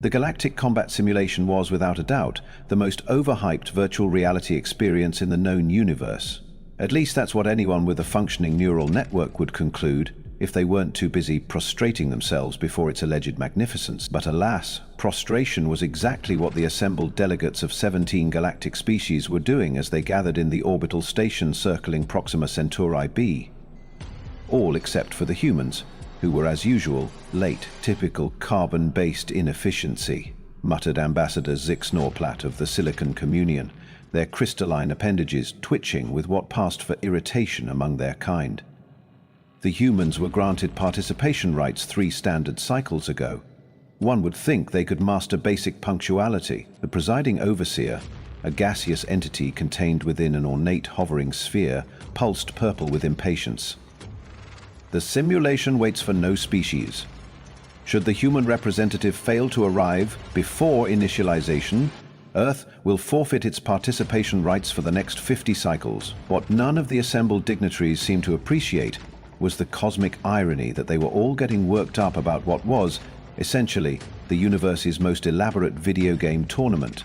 The Galactic Combat Simulation was, without a doubt, the most overhyped virtual reality experience in the known universe. At least that's what anyone with a functioning neural network would conclude, if they weren't too busy prostrating themselves before its alleged magnificence. But alas, prostration was exactly what the assembled delegates of 17 galactic species were doing as they gathered in the orbital station circling Proxima Centauri b. All except for the humans, who were as usual, late. Typical carbon-based inefficiency, muttered Ambassador Zixnorplat of the Silicon Communion, their crystalline appendages twitching with what passed for irritation among their kind. The humans were granted participation rights 3 standard cycles ago. One would think they could master basic punctuality. The presiding overseer, a gaseous entity contained within an ornate hovering sphere, pulsed purple with impatience. The simulation waits for no species. Should the human representative fail to arrive before initialization, Earth will forfeit its participation rights for the next 50 cycles. What none of the assembled dignitaries seemed to appreciate was the cosmic irony that they were all getting worked up about what was, essentially, the universe's most elaborate video game tournament.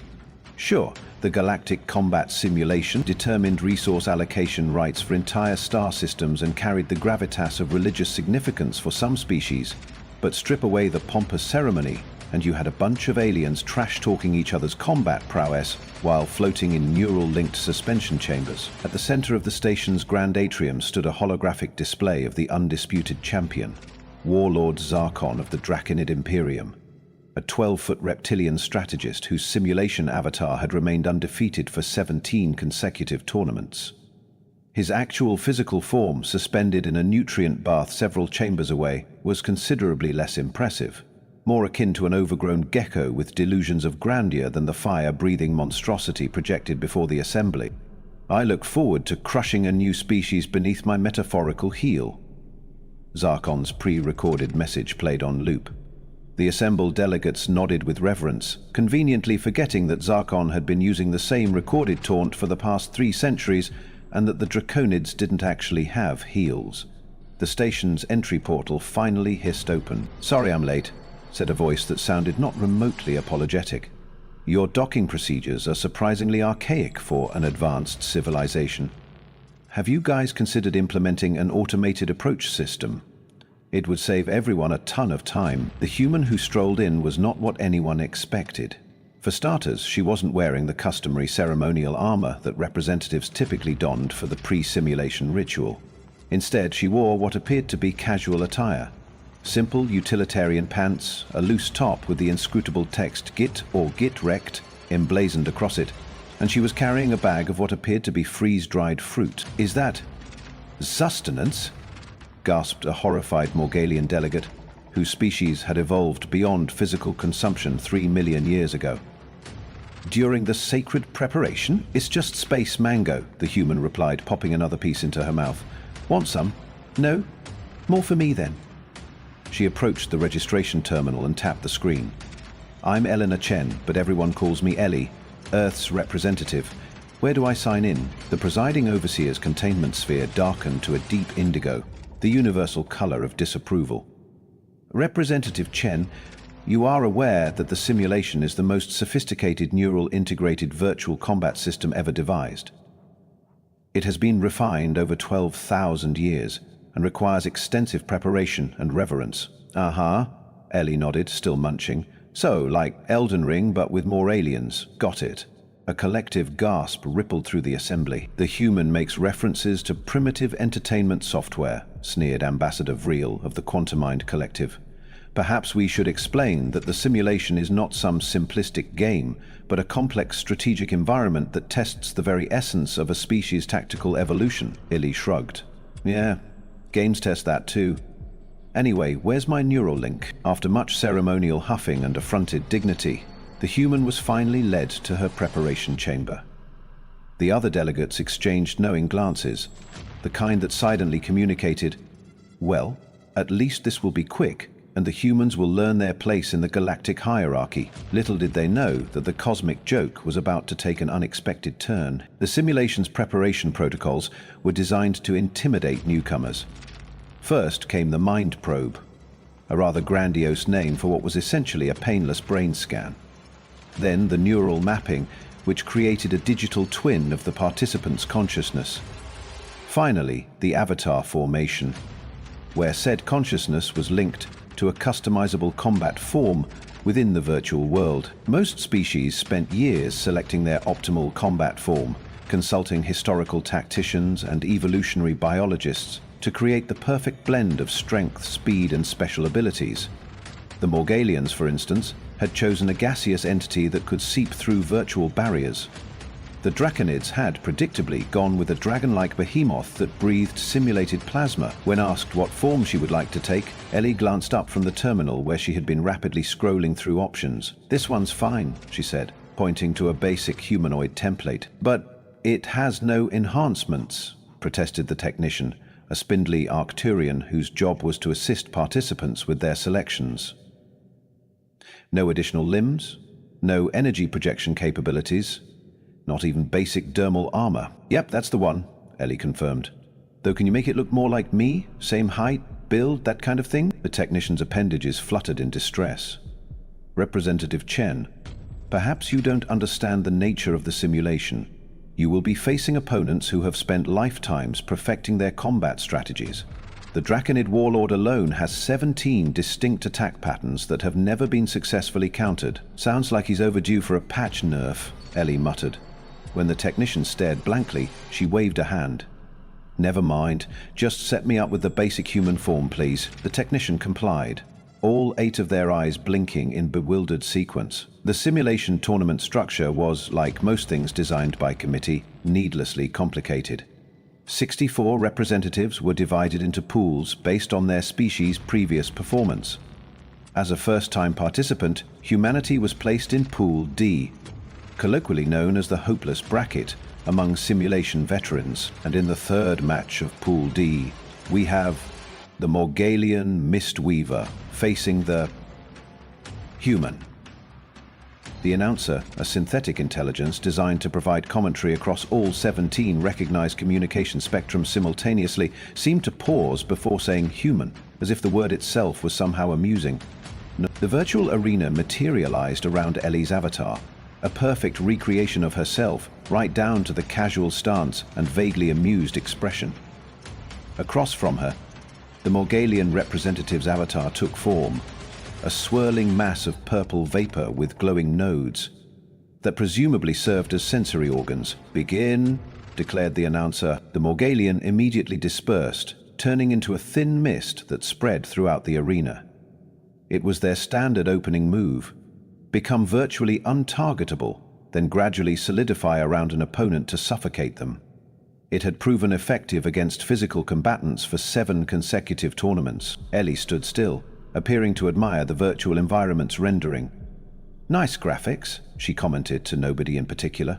Sure, the Galactic Combat Simulation determined resource allocation rights for entire star systems and carried the gravitas of religious significance for some species, but strip away the pompous ceremony, and you had a bunch of aliens trash-talking each other's combat prowess while floating in neural-linked suspension chambers. At the center of the station's grand atrium stood a holographic display of the undisputed champion, Warlord Zarkon of the Draconid Imperium, a 12-foot reptilian strategist whose simulation avatar had remained undefeated for 17 consecutive tournaments. His actual physical form, suspended in a nutrient bath several chambers away, was considerably less impressive, more akin to an overgrown gecko with delusions of grandeur than the fire-breathing monstrosity projected before the assembly. I look forward to crushing a new species beneath my metaphorical heel. Zarkon's pre-recorded message played on loop. The assembled delegates nodded with reverence, conveniently forgetting that Zarkon had been using the same recorded taunt for the past 3 centuries and that the Draconids didn't actually have heels. The station's entry portal finally hissed open. "Sorry I'm late," said a voice that sounded not remotely apologetic. "Your docking procedures are surprisingly archaic for an advanced civilization. Have you guys considered implementing an automated approach system? It would save everyone a ton of time." The human who strolled in was not what anyone expected. For starters, she wasn't wearing the customary ceremonial armor that representatives typically donned for the pre-simulation ritual. Instead, she wore what appeared to be casual attire. Simple utilitarian pants, a loose top with the inscrutable text "Git" or "Git Wrecked" emblazoned across it, and she was carrying a bag of what appeared to be freeze-dried fruit. "Is that sustenance?" gasped a horrified Morgalian delegate, whose species had evolved beyond physical consumption 3 million years ago. "During the sacred preparation? It's just space mango," the human replied, popping another piece into her mouth. "Want some? No? More for me then." She approached the registration terminal and tapped the screen. "I'm Eleanor Chen, but everyone calls me Ellie, Earth's representative. Where do I sign in?" The presiding overseer's containment sphere darkened to a deep indigo, the universal color of disapproval. "Representative Chen, you are aware that the simulation is the most sophisticated neural integrated virtual combat system ever devised. It has been refined over 12,000 years and requires extensive preparation and reverence." "Uh-huh," Ellie nodded, still munching. "So, like Elden Ring, but with more aliens. Got it." A collective gasp rippled through the assembly. "The human makes references to primitive entertainment software," sneered Ambassador Vreel of the Quantumind Collective. "Perhaps we should explain that the simulation is not some simplistic game, but a complex strategic environment that tests the very essence of a species' tactical evolution." Illy shrugged. "Yeah, games test that too. Anyway, where's my neural link?" After much ceremonial huffing and affronted dignity, the human was finally led to her preparation chamber. The other delegates exchanged knowing glances, the kind that silently communicated, "Well, at least this will be quick, and the humans will learn their place in the galactic hierarchy." Little did they know that the cosmic joke was about to take an unexpected turn. The simulation's preparation protocols were designed to intimidate newcomers. First came the mind probe, a rather grandiose name for what was essentially a painless brain scan. Then the neural mapping, which created a digital twin of the participant's consciousness. Finally, the avatar formation, where said consciousness was linked to a customizable combat form within the virtual world. Most species spent years selecting their optimal combat form, consulting historical tacticians and evolutionary biologists to create the perfect blend of strength, speed, and special abilities. The Morgalians, for instance, had chosen a gaseous entity that could seep through virtual barriers. The Draconids had, predictably, gone with a dragon-like behemoth that breathed simulated plasma. When asked what form she would like to take, Ellie glanced up from the terminal where she had been rapidly scrolling through options. "This one's fine," she said, pointing to a basic humanoid template. "But it has no enhancements," protested the technician, a spindly Arcturian whose job was to assist participants with their selections. "No additional limbs, no energy projection capabilities, not even basic dermal armor." "Yep, that's the one," Ellie confirmed. "Though can you make it look more like me? Same height, build, that kind of thing?" The technician's appendages fluttered in distress. "Representative Chen, perhaps you don't understand the nature of the simulation. You will be facing opponents who have spent lifetimes perfecting their combat strategies. The Draconid Warlord alone has 17 distinct attack patterns that have never been successfully countered. Sounds like he's overdue for a patch nerf," Ellie muttered. When the technician stared blankly, she waved a hand. "Never mind, just set me up with the basic human form, please." The technician complied, all 8 of their eyes blinking in bewildered sequence. The simulation tournament structure was, like most things designed by committee, needlessly complicated. 64 representatives were divided into pools based on their species' previous performance. As a first-time participant, humanity was placed in Pool D, colloquially known as the hopeless bracket among simulation veterans. And in the third match of Pool D, we have the Morgalian Mistweaver facing the human. The announcer, a synthetic intelligence designed to provide commentary across all 17 recognized communication spectrums simultaneously, seemed to pause before saying human, as if the word itself was somehow amusing. The virtual arena materialized around Ellie's avatar, a perfect recreation of herself, right down to the casual stance and vaguely amused expression. Across from her, the Morgalian representative's avatar took form, a swirling mass of purple vapor with glowing nodes that presumably served as sensory organs. "Begin," declared the announcer. The Morgalian immediately dispersed, turning into a thin mist that spread throughout the arena. It was their standard opening move: become virtually untargetable, then gradually solidify around an opponent to suffocate them. It had proven effective against physical combatants for 7 consecutive tournaments. Ellie stood still, appearing to admire the virtual environment's rendering. "Nice graphics," she commented to nobody in particular.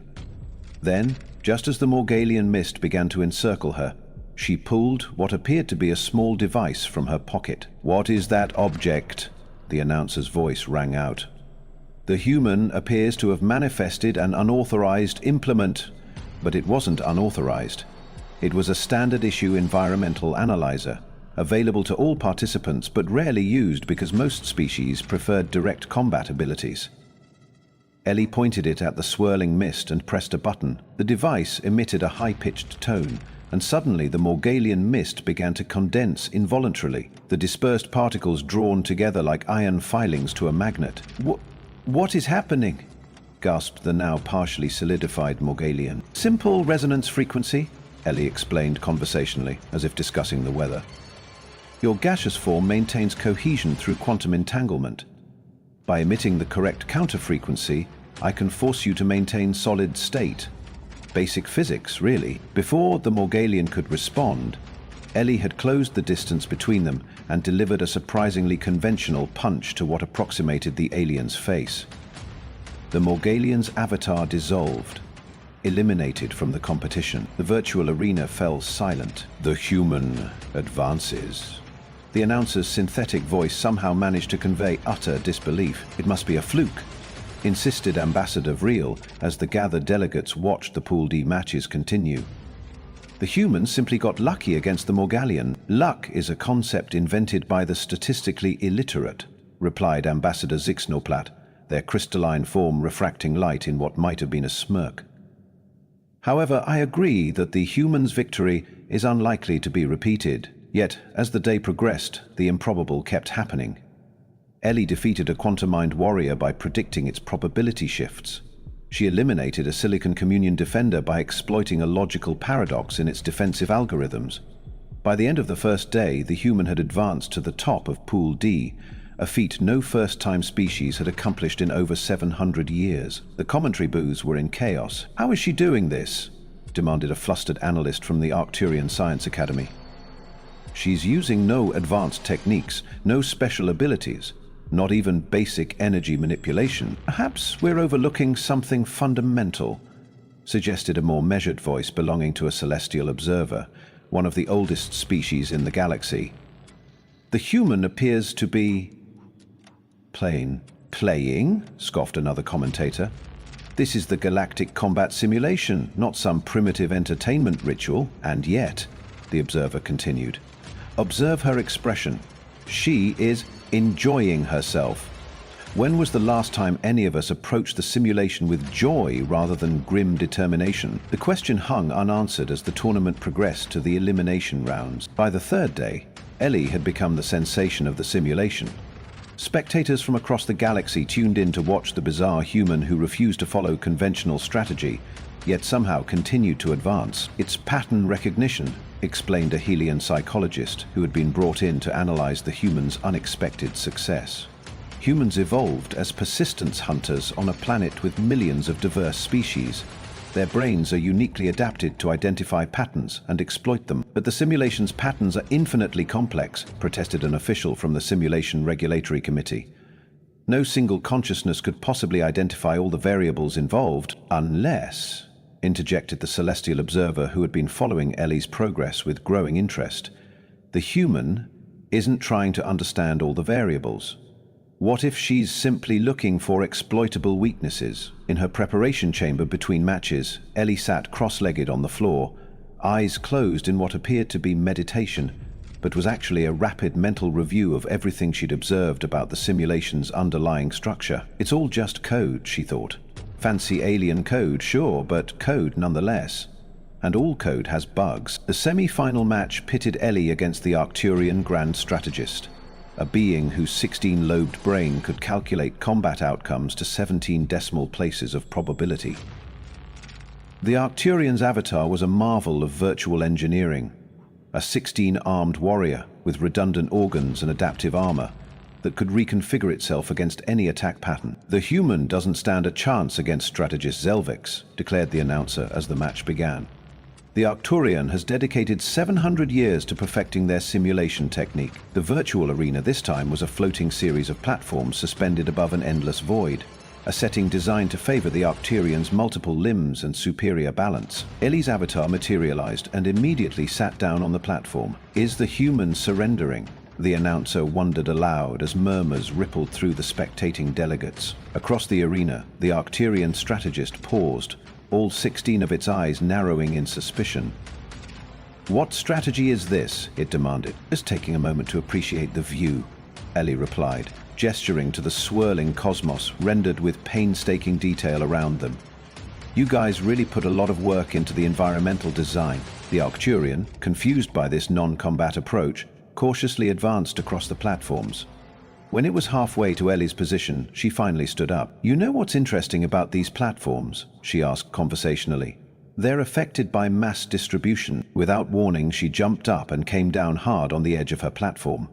Then, just as the Morgalian mist began to encircle her, she pulled what appeared to be a small device from her pocket. "What is that object?" the announcer's voice rang out. "The human appears to have manifested an unauthorized implement," but it wasn't unauthorized. It was a standard-issue environmental analyzer, available to all participants but rarely used because most species preferred direct combat abilities. Ellie pointed it at the swirling mist and pressed a button. The device emitted a high-pitched tone, and suddenly the Morgalian mist began to condense involuntarily, the dispersed particles drawn together like iron filings to a magnet. What is happening?" gasped the now partially solidified Morgalian. "Simple resonance frequency," Ellie explained conversationally, as if discussing the weather. "Your gaseous form maintains cohesion through quantum entanglement. By emitting the correct counter frequency, I can force you to maintain solid state. Basic physics, really." Before the Morgalian could respond, Ellie had closed the distance between them and delivered a surprisingly conventional punch to what approximated the alien's face. The Morgalian's avatar dissolved, eliminated from the competition. The virtual arena fell silent. "The human advances." The announcer's synthetic voice somehow managed to convey utter disbelief. "It must be a fluke," insisted Ambassador Vreel as the gathered delegates watched the Pool D matches continue. The humans simply got lucky against the Morgalian. Luck is a concept invented by the statistically illiterate, replied Ambassador Zixnoplat, their crystalline form refracting light in what might have been a smirk. However, I agree that the humans' victory is unlikely to be repeated. Yet, as the day progressed, the improbable kept happening. Ellie defeated a quantum-mind warrior by predicting its probability shifts. She eliminated a Silicon Communion defender by exploiting a logical paradox in its defensive algorithms. By the end of the first day, the human had advanced to the top of Pool D, a feat no first-time species had accomplished in over 700 years. The commentary booths were in chaos. "How is she doing this?" demanded a flustered analyst from the Arcturian Science Academy. "She's using no advanced techniques, no special abilities, not even basic energy manipulation. Perhaps we're overlooking something fundamental," suggested a more measured voice belonging to a celestial observer, one of the oldest species in the galaxy. "The human appears to be playing, scoffed another commentator. "This is the galactic combat simulation, not some primitive entertainment ritual. And yet," the observer continued, "observe her expression. She is enjoying herself. When was the last time any of us approached the simulation with joy rather than grim determination?" The question hung unanswered as the tournament progressed to the elimination rounds. By the third day, Ellie had become the sensation of the simulation. Spectators from across the galaxy tuned in to watch the bizarre human who refused to follow conventional strategy, yet somehow continued to advance. "It's pattern recognition," explained a Helian psychologist who had been brought in to analyze the human's unexpected success. Humans evolved as persistence hunters on a planet with millions of diverse species. Their brains are uniquely adapted to identify patterns and exploit them. "But the simulation's patterns are infinitely complex," protested an official from the Simulation Regulatory Committee. "No single consciousness could possibly identify all the variables involved, unless," interjected the celestial observer who had been following Ellie's progress with growing interest, "the human isn't trying to understand all the variables. What if she's simply looking for exploitable weaknesses?" In her preparation chamber between matches, Ellie sat cross-legged on the floor, eyes closed in what appeared to be meditation, but was actually a rapid mental review of everything she'd observed about the simulation's underlying structure. "It's all just code," she thought. "Fancy alien code, sure, but code nonetheless. And all code has bugs." The semi-final match pitted Ellie against the Arcturian Grand Strategist, a being whose 16-lobed brain could calculate combat outcomes to 17 decimal places of probability. The Arcturian's avatar was a marvel of virtual engineering, a 16-armed warrior with redundant organs and adaptive armor that could reconfigure itself against any attack pattern. "The human doesn't stand a chance against strategist Zelvix," declared the announcer as the match began. "The Arcturian has dedicated 700 years to perfecting their simulation technique." The virtual arena this time was a floating series of platforms suspended above an endless void, a setting designed to favor the Arcturian's multiple limbs and superior balance. Ellie's avatar materialized and immediately sat down on the platform. "Is the human surrendering?" the announcer wondered aloud as murmurs rippled through the spectating delegates. Across the arena, the Arcturian strategist paused, all 16 of its eyes narrowing in suspicion. "What strategy is this?" it demanded. "Just taking a moment to appreciate the view," Ellie replied, gesturing to the swirling cosmos rendered with painstaking detail around them. "You guys really put a lot of work into the environmental design." The Arcturian, confused by this non-combat approach, cautiously advanced across the platforms. When it was halfway to Ellie's position, she finally stood up. "You know what's interesting about these platforms?" she asked conversationally. "They're affected by mass distribution." Without warning, she jumped up and came down hard on the edge of her platform.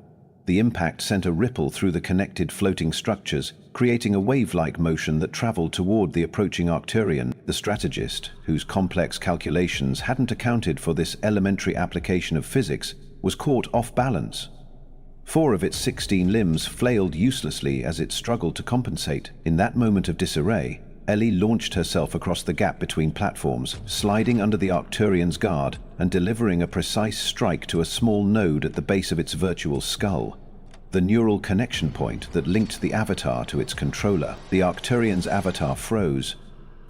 The impact sent a ripple through the connected floating structures, creating a wave-like motion that traveled toward the approaching Arcturian. The strategist, whose complex calculations hadn't accounted for this elementary application of physics, was caught off balance. 4 of its 16 limbs flailed uselessly as it struggled to compensate. In that moment of disarray, Ellie launched herself across the gap between platforms, sliding under the Arcturian's guard and delivering a precise strike to a small node at the base of its virtual skull, the neural connection point that linked the avatar to its controller. The Arcturian's avatar froze,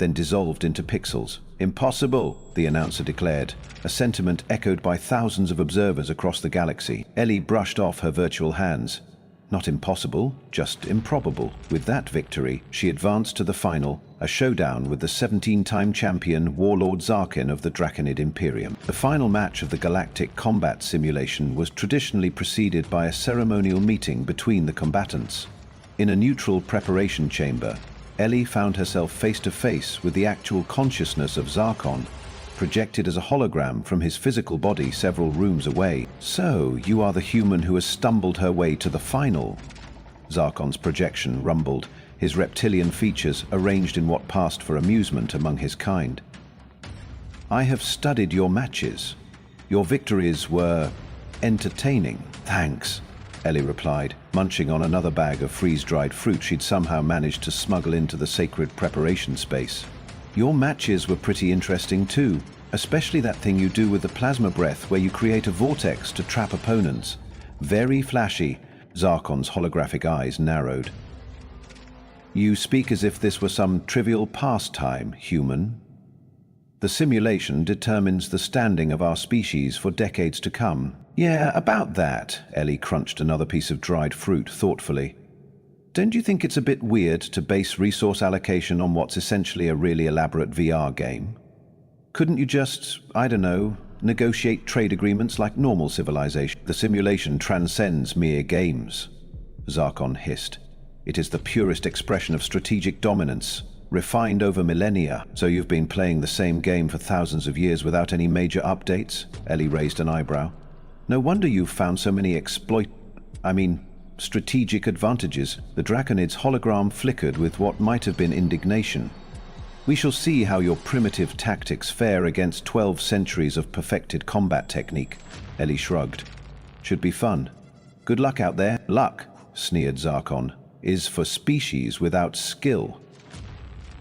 then dissolved into pixels. "Impossible," the announcer declared, a sentiment echoed by thousands of observers across the galaxy. Ellie brushed off her virtual hands. Not impossible, just improbable. With that victory, she advanced to the final, a showdown with the 17-time champion Warlord Zarkin of the Draconid Imperium. The final match of the galactic combat simulation was traditionally preceded by a ceremonial meeting between the combatants. In a neutral preparation chamber, Ellie found herself face-to-face with the actual consciousness of Zarkon, projected as a hologram from his physical body several rooms away. "So, you are the human who has stumbled her way to the final," Zarkon's projection rumbled, his reptilian features arranged in what passed for amusement among his kind. "I have studied your matches. Your victories were entertaining." "Thanks," Ellie replied, munching on another bag of freeze-dried fruit she'd somehow managed to smuggle into the sacred preparation space. "Your matches were pretty interesting too, especially that thing you do with the plasma breath where you create a vortex to trap opponents. Very flashy." Zarkon's holographic eyes narrowed. "You speak as if this were some trivial pastime, human. The simulation determines the standing of our species for decades to come." "Yeah, about that," Ellie crunched another piece of dried fruit thoughtfully. "Don't you think it's a bit weird to base resource allocation on what's essentially a really elaborate VR game? Couldn't you just, I don't know, negotiate trade agreements like normal civilization?" "The simulation transcends mere games," Zarkon hissed. "It is the purest expression of strategic dominance, refined over millennia." "So you've been playing the same game for thousands of years without any major updates?" Ellie raised an eyebrow. "No wonder you've found so many strategic advantages." The Draconid's hologram flickered with what might have been indignation. "We shall see how your primitive tactics fare against 12 centuries of perfected combat technique," Ellie shrugged. "Should be fun. Good luck out there." "Luck," sneered Zarkon, "is for species without skill."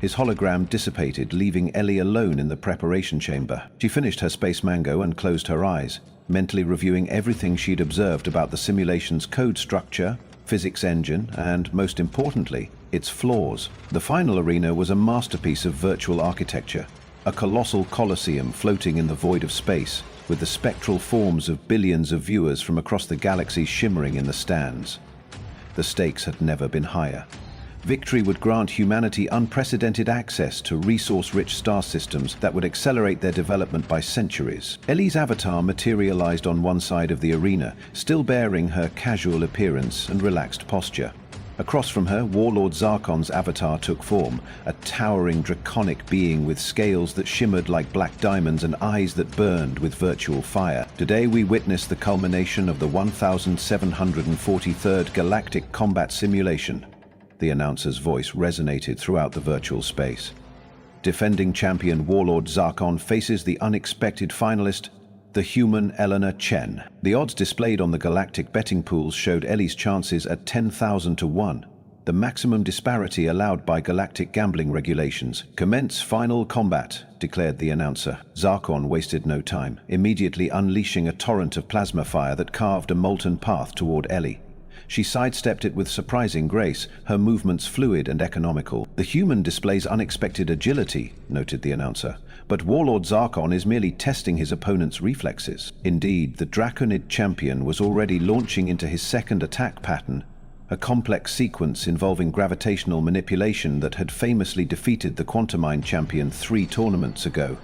His hologram dissipated, leaving Ellie alone in the preparation chamber. She finished her space mango and closed her eyes, mentally reviewing everything she'd observed about the simulation's code structure, physics engine, and, most importantly, its flaws. The final arena was a masterpiece of virtual architecture, a colossal coliseum floating in the void of space, with the spectral forms of billions of viewers from across the galaxy shimmering in the stands. The stakes had never been higher. Victory would grant humanity unprecedented access to resource-rich star systems that would accelerate their development by centuries. Ellie's avatar materialized on one side of the arena, still bearing her casual appearance and relaxed posture. Across from her, Warlord Zarkon's avatar took form, a towering draconic being with scales that shimmered like black diamonds and eyes that burned with virtual fire. "Today we witness the culmination of the 1743rd Galactic Combat Simulation." The announcer's voice resonated throughout the virtual space. "Defending champion Warlord Zarkon faces the unexpected finalist, the human Eleanor Chen." The odds displayed on the galactic betting pools showed Ellie's chances at 10,000 to 1, the maximum disparity allowed by galactic gambling regulations. "Commence final combat," declared the announcer. Zarkon wasted no time, immediately unleashing a torrent of plasma fire that carved a molten path toward Ellie. She sidestepped it with surprising grace, her movements fluid and economical. "The human displays unexpected agility," noted the announcer, "but Warlord Zarkon is merely testing his opponent's reflexes." Indeed, the Draconid champion was already launching into his second attack pattern, a complex sequence involving gravitational manipulation that had famously defeated the Quantumine champion 3 tournaments ago.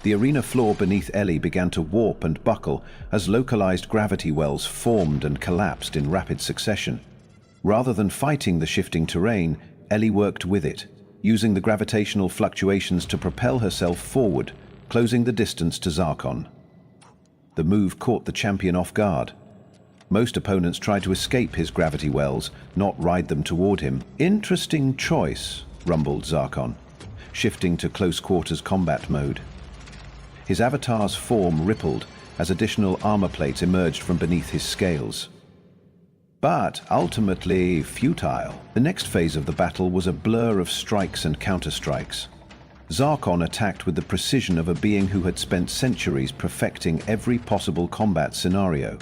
The arena floor beneath Ellie began to warp and buckle as localized gravity wells formed and collapsed in rapid succession. Rather than fighting the shifting terrain, Ellie worked with it, using the gravitational fluctuations to propel herself forward, closing the distance to Zarkon. The move caught the champion off guard. Most opponents tried to escape his gravity wells, not ride them toward him. "Interesting choice," rumbled Zarkon, shifting to close-quarters combat mode. His avatar's form rippled as additional armor plates emerged from beneath his scales. But ultimately futile. The next phase of the battle was a blur of strikes and counterstrikes. Zarkon attacked with the precision of a being who had spent centuries perfecting every possible combat scenario.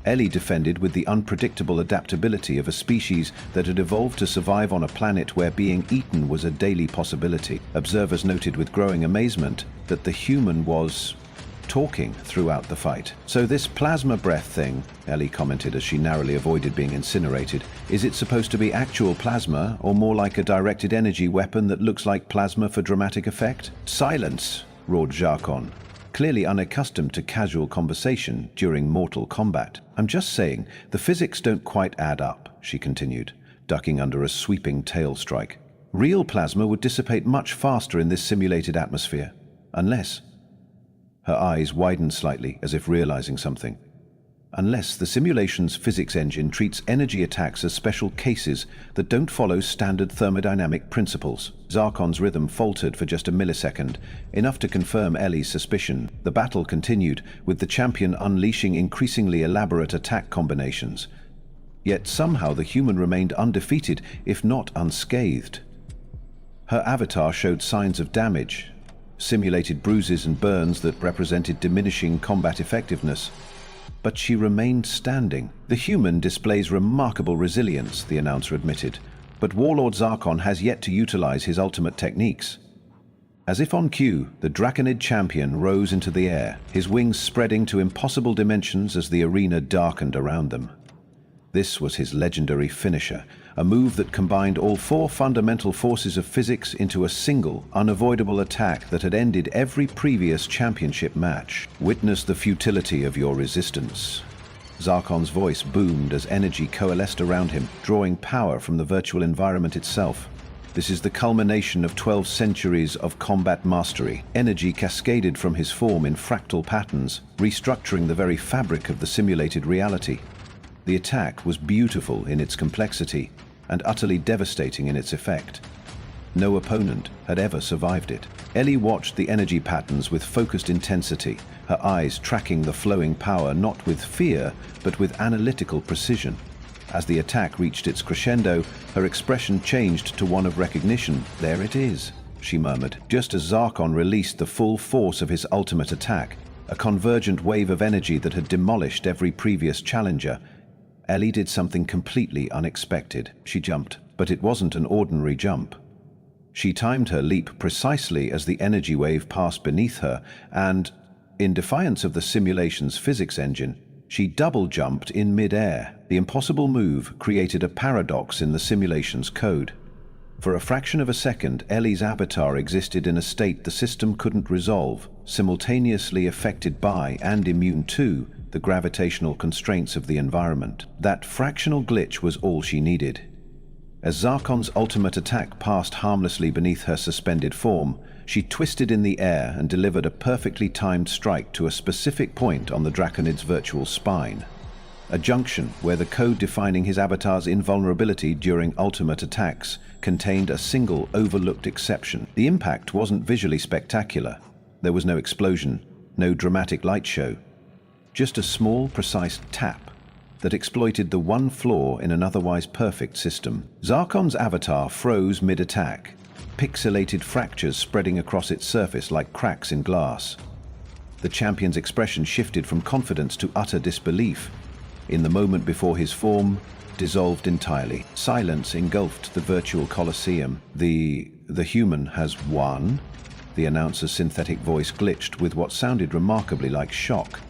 Ellie defended with the unpredictable adaptability of a species that had evolved to survive on a planet where being eaten was a daily possibility. Observers noted with growing amazement that the human was talking throughout the fight. "So this plasma breath thing," Ellie commented as she narrowly avoided being incinerated, "is it supposed to be actual plasma or more like a directed energy weapon that looks like plasma for dramatic effect?" "Silence!" roared Zarkon, clearly unaccustomed to casual conversation during mortal combat. "I'm just saying, the physics don't quite add up," she continued, ducking under a sweeping tail strike. "Real plasma would dissipate much faster in this simulated atmosphere. Unless..." Her eyes widened slightly as if realizing something. "Unless the simulation's physics engine treats energy attacks as special cases that don't follow standard thermodynamic principles." Zarkon's rhythm faltered for just a millisecond, enough to confirm Ellie's suspicion. The battle continued, with the champion unleashing increasingly elaborate attack combinations. Yet somehow the human remained undefeated, if not unscathed. Her avatar showed signs of damage, simulated bruises and burns that represented diminishing combat effectiveness. But she remained standing. "The human displays remarkable resilience," the announcer admitted, "but Warlord Zarkon has yet to utilize his ultimate techniques." As if on cue, the Draconid champion rose into the air, his wings spreading to impossible dimensions as the arena darkened around them. This was his legendary finisher, a move that combined all four fundamental forces of physics into a single, unavoidable attack that had ended every previous championship match. "Witness the futility of your resistance." Zarkon's voice boomed as energy coalesced around him, drawing power from the virtual environment itself. "This is the culmination of 12 centuries of combat mastery." Energy cascaded from his form in fractal patterns, restructuring the very fabric of the simulated reality. The attack was beautiful in its complexity and utterly devastating in its effect. No opponent had ever survived it. Ellie watched the energy patterns with focused intensity, her eyes tracking the flowing power not with fear, but with analytical precision. As the attack reached its crescendo, her expression changed to one of recognition. "There it is," she murmured, just as Zarkon released the full force of his ultimate attack, a convergent wave of energy that had demolished every previous challenger. Ellie did something completely unexpected. She jumped, but it wasn't an ordinary jump. She timed her leap precisely as the energy wave passed beneath her, and, in defiance of the simulation's physics engine, she double-jumped in mid-air. The impossible move created a paradox in the simulation's code. For a fraction of a second, Ellie's avatar existed in a state the system couldn't resolve, simultaneously affected by and immune to the gravitational constraints of the environment. That fractional glitch was all she needed. As Zarkon's ultimate attack passed harmlessly beneath her suspended form, she twisted in the air and delivered a perfectly timed strike to a specific point on the Draconid's virtual spine. A junction where the code defining his avatar's invulnerability during ultimate attacks contained a single overlooked exception. The impact wasn't visually spectacular. There was no explosion, no dramatic light show. Just a small, precise tap that exploited the one flaw in an otherwise perfect system. Zarkon's avatar froze mid-attack, pixelated fractures spreading across its surface like cracks in glass. The champion's expression shifted from confidence to utter disbelief. In the moment before his form dissolved entirely, silence engulfed the virtual coliseum. The human has won." The announcer's synthetic voice glitched with what sounded remarkably like shock.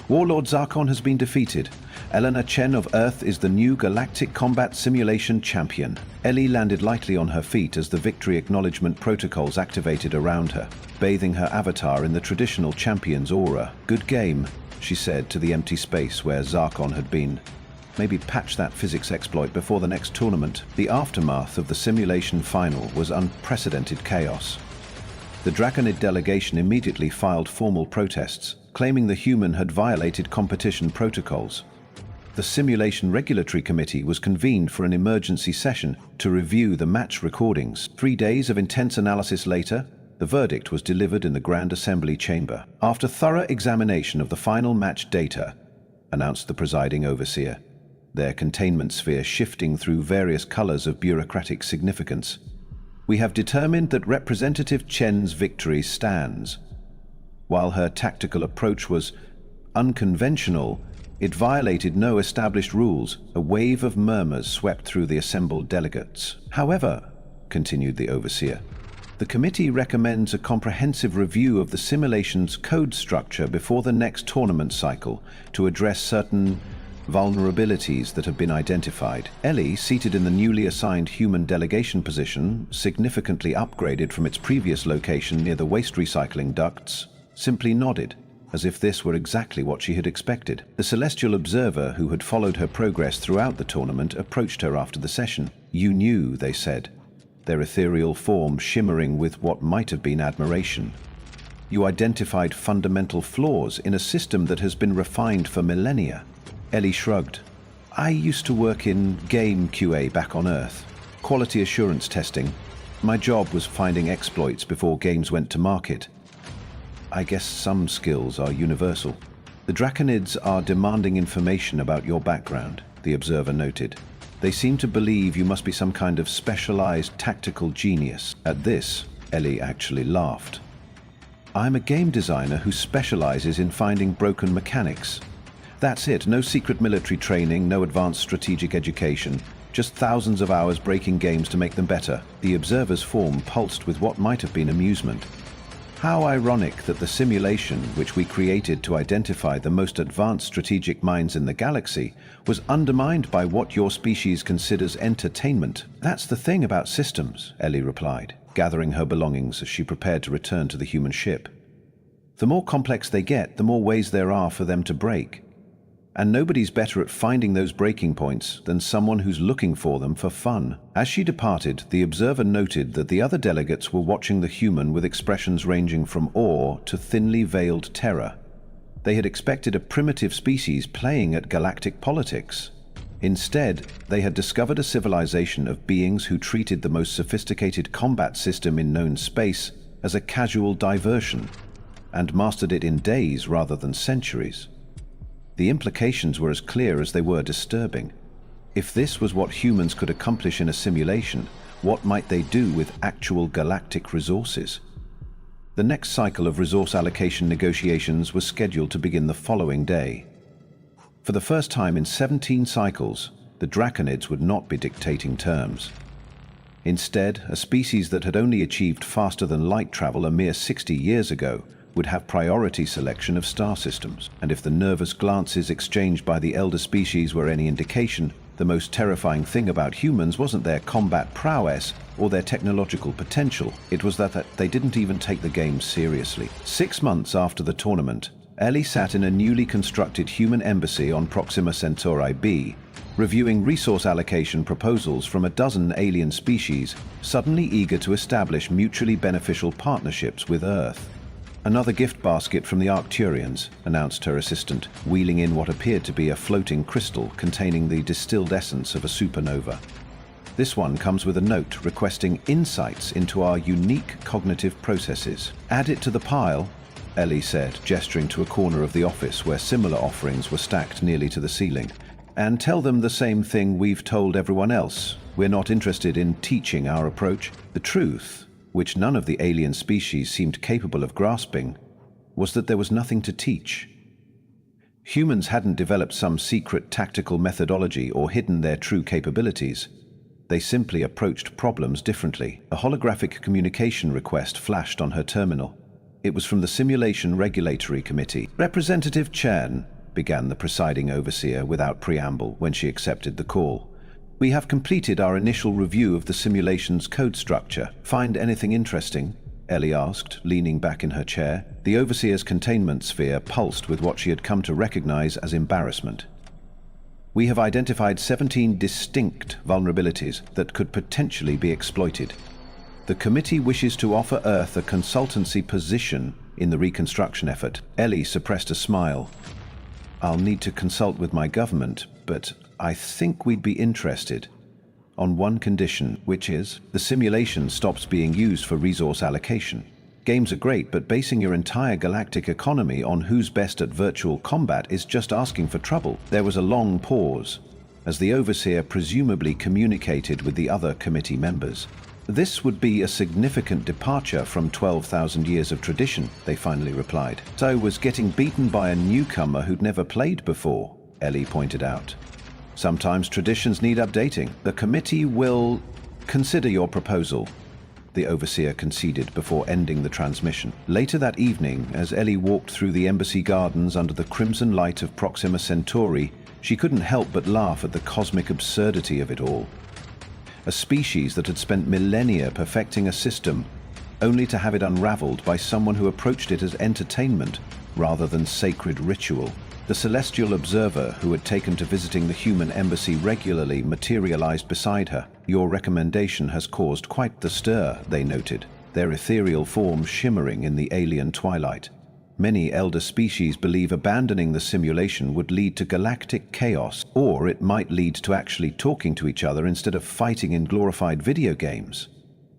"Warlord Zarkon has been defeated. Eleanor Chen of Earth is the new Galactic Combat Simulation Champion." Ellie landed lightly on her feet as the victory acknowledgement protocols activated around her, bathing her avatar in the traditional champion's aura. "Good game," she said to the empty space where Zarkon had been. "Maybe patch that physics exploit before the next tournament." The aftermath of the simulation final was unprecedented chaos. The Draconid delegation immediately filed formal protests, claiming the human had violated competition protocols. The Simulation Regulatory Committee was convened for an emergency session to review the match recordings. 3 days of intense analysis later, the verdict was delivered in the Grand Assembly chamber. "After thorough examination of the final match data," announced the presiding overseer, their containment sphere shifting through various colors of bureaucratic significance, "we have determined that Representative Chen's victory stands. While her tactical approach was unconventional, It violated no established rules. A wave of murmurs swept through the assembled delegates. However, continued the overseer, the committee recommends a comprehensive review of the simulation's code structure before the next tournament cycle to address certain vulnerabilities that have been identified. Ellie, seated in the newly assigned human delegation position, significantly upgraded from its previous location near the waste recycling ducts, simply nodded, as if this were exactly what she had expected. The celestial observer who had followed her progress throughout the tournament approached her after the session. "You knew," they said, their ethereal form shimmering with what might have been admiration. "You identified fundamental flaws in a system that has been refined for millennia." Ellie shrugged. "I used to work in game QA back on Earth. Quality assurance testing. My job was finding exploits before games went to market. I guess some skills are universal." "The Draconids are demanding information about your background," the observer noted. "They seem to believe you must be some kind of specialized tactical genius." At this, Ellie actually laughed. "I'm a game designer who specializes in finding broken mechanics. That's it, no secret military training, no advanced strategic education, just thousands of hours breaking games to make them better." The observer's form pulsed with what might have been amusement. "How ironic that the simulation, which we created to identify the most advanced strategic minds in the galaxy, was undermined by what your species considers entertainment." "That's the thing about systems," Ellie replied, gathering her belongings as she prepared to return to the human ship. "The more complex they get, the more ways there are for them to break. And nobody's better at finding those breaking points than someone who's looking for them for fun." As she departed, the observer noted that the other delegates were watching the human with expressions ranging from awe to thinly veiled terror. They had expected a primitive species playing at galactic politics. Instead, they had discovered a civilization of beings who treated the most sophisticated combat system in known space as a casual diversion, and mastered it in days rather than centuries. The implications were as clear as they were disturbing. If this was what humans could accomplish in a simulation, what might they do with actual galactic resources? The next cycle of resource allocation negotiations was scheduled to begin the following day. For the first time in 17 cycles, the Draconids would not be dictating terms. Instead, a species that had only achieved faster than light travel a mere 60 years ago would have priority selection of star systems. And if the nervous glances exchanged by the elder species were any indication, the most terrifying thing about humans wasn't their combat prowess or their technological potential. It was that they didn't even take the game seriously. 6 months after the tournament, Ellie sat in a newly constructed human embassy on Proxima Centauri B, reviewing resource allocation proposals from a dozen alien species, suddenly eager to establish mutually beneficial partnerships with Earth. "Another gift basket from the Arcturians," announced her assistant, wheeling in what appeared to be a floating crystal containing the distilled essence of a supernova. "This one comes with a note requesting insights into our unique cognitive processes." "Add it to the pile," Ellie said, gesturing to a corner of the office where similar offerings were stacked nearly to the ceiling. "And tell them the same thing we've told everyone else. We're not interested in teaching our approach. The truth, which none of the alien species seemed capable of grasping, was that there was nothing to teach. Humans hadn't developed some secret tactical methodology or hidden their true capabilities. They simply approached problems differently." A holographic communication request flashed on her terminal. It was from the Simulation Regulatory Committee. "Representative Chen," began the presiding overseer without preamble when she accepted the call. "We have completed our initial review of the simulation's code structure. Find anything interesting?" Ellie asked, leaning back in her chair. The overseer's containment sphere pulsed with what she had come to recognize as embarrassment. "We have identified 17 distinct vulnerabilities that could potentially be exploited. The committee wishes to offer Earth a consultancy position in the reconstruction effort." Ellie suppressed a smile. "I'll need to consult with my government, but I think we'd be interested. On one condition, which is the simulation stops being used for resource allocation. Games are great, but basing your entire galactic economy on who's best at virtual combat is just asking for trouble." There was a long pause, as the overseer presumably communicated with the other committee members. "This would be a significant departure from 12,000 years of tradition," they finally replied. "So was getting beaten by a newcomer who'd never played before. Ellie pointed out. Sometimes traditions need updating. The committee will consider your proposal, the overseer conceded before ending the transmission. Later that evening, as Ellie walked through the embassy gardens under the crimson light of Proxima Centauri, she couldn't help but laugh at the cosmic absurdity of it all. A species that had spent millennia perfecting a system, only to have it unraveled by someone who approached it as entertainment rather than sacred ritual. The celestial observer who had taken to visiting the human embassy regularly materialized beside her. Your recommendation has caused quite the stir, they noted, their ethereal forms shimmering in the alien twilight. Many elder species believe abandoning the simulation would lead to galactic chaos, or it might lead to actually talking to each other instead of fighting in glorified video games.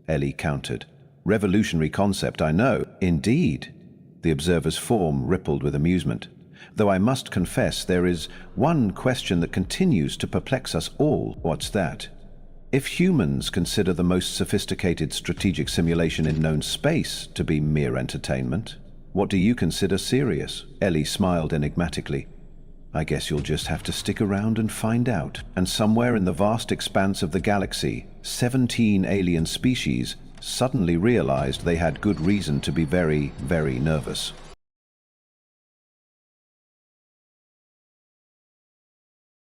Ellie countered. Revolutionary concept, I know. Indeed. The observer's form rippled with amusement. Though I must confess there is one question that continues to perplex us all. What's that? If humans consider the most sophisticated strategic simulation in known space to be mere entertainment, what do you consider serious? Ellie smiled enigmatically. I guess you'll just have to stick around and find out. And somewhere in the vast expanse of the galaxy, 17 alien species suddenly realized they had good reason to be very, very nervous.